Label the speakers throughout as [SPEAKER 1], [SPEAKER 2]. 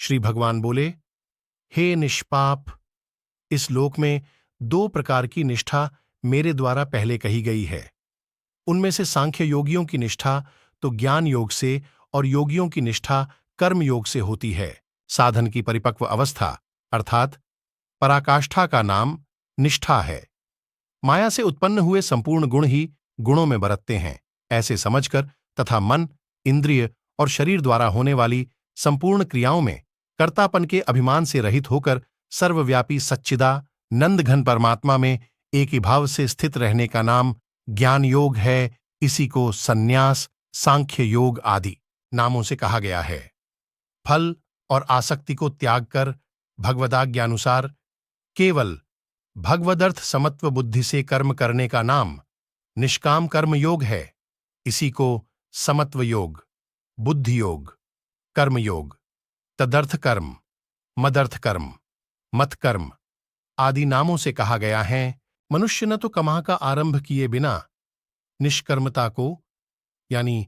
[SPEAKER 1] श्री भगवान बोले, हे निष्पाप, इस लोक में 2 प्रकार की निष्ठा मेरे द्वारा पहले कही गई है। उनमें से सांख्य योगियों की निष्ठा तो ज्ञान योग से और योगियों की निष्ठा कर्म योग से होती है। साधन की परिपक्व अवस्था अर्थात पराकाष्ठा का नाम निष्ठा है। माया से उत्पन्न हुए संपूर्ण गुण ही गुणों में बरतते हैं, ऐसे समझकर तथा मन, इंद्रिय और शरीर द्वारा होने वाली संपूर्ण क्रियाओं में कर्तापन के अभिमान से रहित होकर सर्वव्यापी सच्चिदानंद घन परमात्मा में एक ही भाव से स्थित रहने का नाम ज्ञान योग है। इसी को संन्यास, सांख्य योग आदि नामों से कहा गया है। फल और आसक्ति को त्याग कर भगवदाज्ञानुसार केवल भगवदर्थ समत्व बुद्धि से कर्म करने का नाम निष्काम कर्म योग है। इसी को समत्व योग, बुद्धि योग, कर्म योग, तदर्थ कर्म, मदर्थ कर्म, मत कर्म आदि नामों से कहा गया है। मनुष्य न तो कमा का आरंभ किए बिना निष्कर्मता को यानी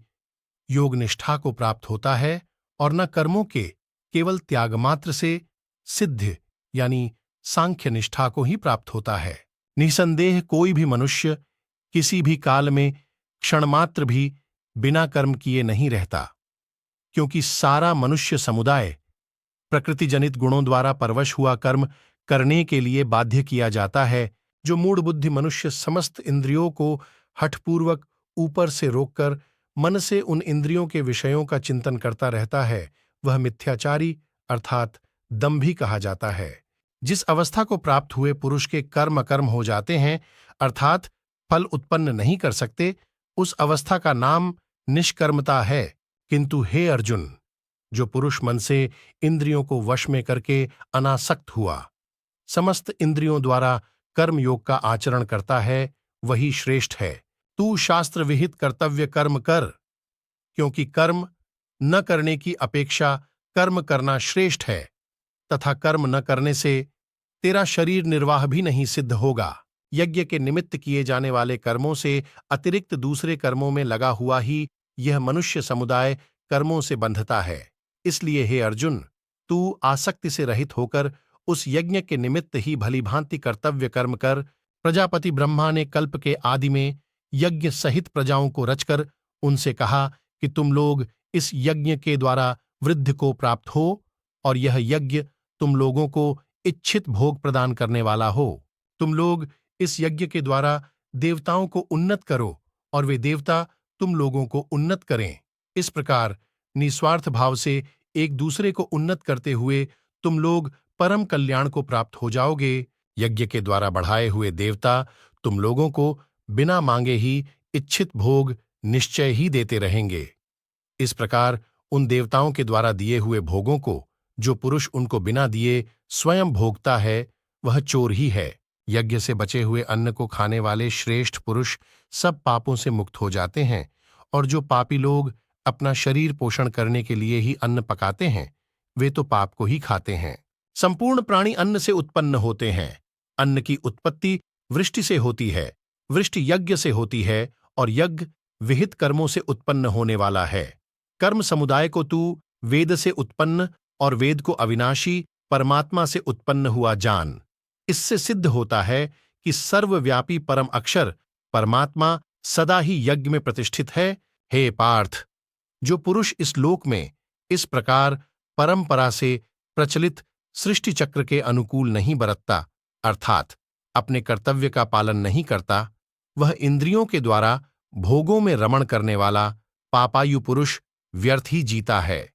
[SPEAKER 1] योग निष्ठा को प्राप्त होता है और न कर्मों के केवल त्याग मात्र से सिद्ध यानी सांख्य निष्ठा को ही प्राप्त होता है। निसंदेह कोई भी मनुष्य किसी भी काल में क्षणमात्र भी बिना कर्म किए नहीं रहता, क्योंकि सारा मनुष्य समुदाय प्रकृतिजनित गुणों द्वारा परवश हुआ कर्म करने के लिए बाध्य किया जाता है। जो मूढ़ बुद्धि मनुष्य समस्त इंद्रियों को हठपूर्वक ऊपर से रोककर मन से उन इंद्रियों के विषयों का चिंतन करता रहता है, वह मिथ्याचारी अर्थात दंभी कहा जाता है। जिस अवस्था को प्राप्त हुए पुरुष के कर्म अकर्म हो जाते हैं अर्थात फल उत्पन्न नहीं कर सकते, उस अवस्था का नाम निष्कर्मता है। किंतु हे अर्जुन, जो पुरुष मन से इंद्रियों को वश में करके अनासक्त हुआ, समस्त इंद्रियों द्वारा कर्म योग का आचरण करता है, वही श्रेष्ठ है। तू शास्त्र विहित कर्तव्य कर्म कर, क्योंकि कर्म न करने की अपेक्षा कर्म करना श्रेष्ठ है, तथा कर्म न करने से तेरा शरीर निर्वाह भी नहीं सिद्ध होगा। यज्ञ के निमित्त किए जाने वाले कर्मों से अतिरिक्त दूसरे कर्मों में लगा हुआ ही यह मनुष्य समुदाय कर्मों से बंधता है। इसलिए हे अर्जुन, तू आसक्ति से रहित होकर उस यज्ञ के निमित्त ही भलीभांति कर्तव्य कर्म कर। प्रजापति ब्रह्मा ने कल्प के आदि में यज्ञ सहित प्रजाओं को रचकर उनसे कहा कि तुम लोग इस यज्ञ के द्वारा वृद्धि को प्राप्त हो, और यह यज्ञ तुम लोगों को इच्छित भोग प्रदान करने वाला हो। तुम लोग इस यज्ञ के द्वारा देवताओं को उन्नत करो और वे देवता तुम लोगों को उन्नत करें। इस प्रकार निस्वार्थ भाव से एक दूसरे को उन्नत करते हुए तुम लोग परम कल्याण को प्राप्त हो जाओगे। यज्ञ के द्वारा बढ़ाए हुए देवता तुम लोगों को बिना मांगे ही इच्छित भोग निश्चय ही देते रहेंगे। इस प्रकार उन देवताओं के द्वारा दिए हुए भोगों को जो पुरुष उनको बिना दिए स्वयं भोगता है, वह चोर ही है। यज्ञ से बचे हुए अन्न को खाने वाले श्रेष्ठ पुरुष सब पापों से मुक्त हो जाते हैं, और जो पापी लोग अपना शरीर पोषण करने के लिए ही अन्न पकाते हैं, वे तो पाप को ही खाते हैं। संपूर्ण प्राणी अन्न से उत्पन्न होते हैं। अन्न की उत्पत्ति वृष्टि से होती है, वृष्टि यज्ञ से होती है, और यज्ञ विहित कर्मों से उत्पन्न होने वाला है। कर्म समुदाय को तू वेद से उत्पन्न और वेद को अविनाशी परमात्मा से उत्पन्न हुआ जान। इससे सिद्ध होता है कि सर्वव्यापी परम अक्षर परमात्मा सदा ही यज्ञ में प्रतिष्ठित है। हे पार्थ, जो पुरुष इस लोक में इस प्रकार परंपरा से प्रचलित सृष्टि चक्र के अनुकूल नहीं बरतता अर्थात अपने कर्तव्य का पालन नहीं करता, वह इंद्रियों के द्वारा भोगों में रमण करने वाला पापायु पुरुष व्यर्थ ही जीता है।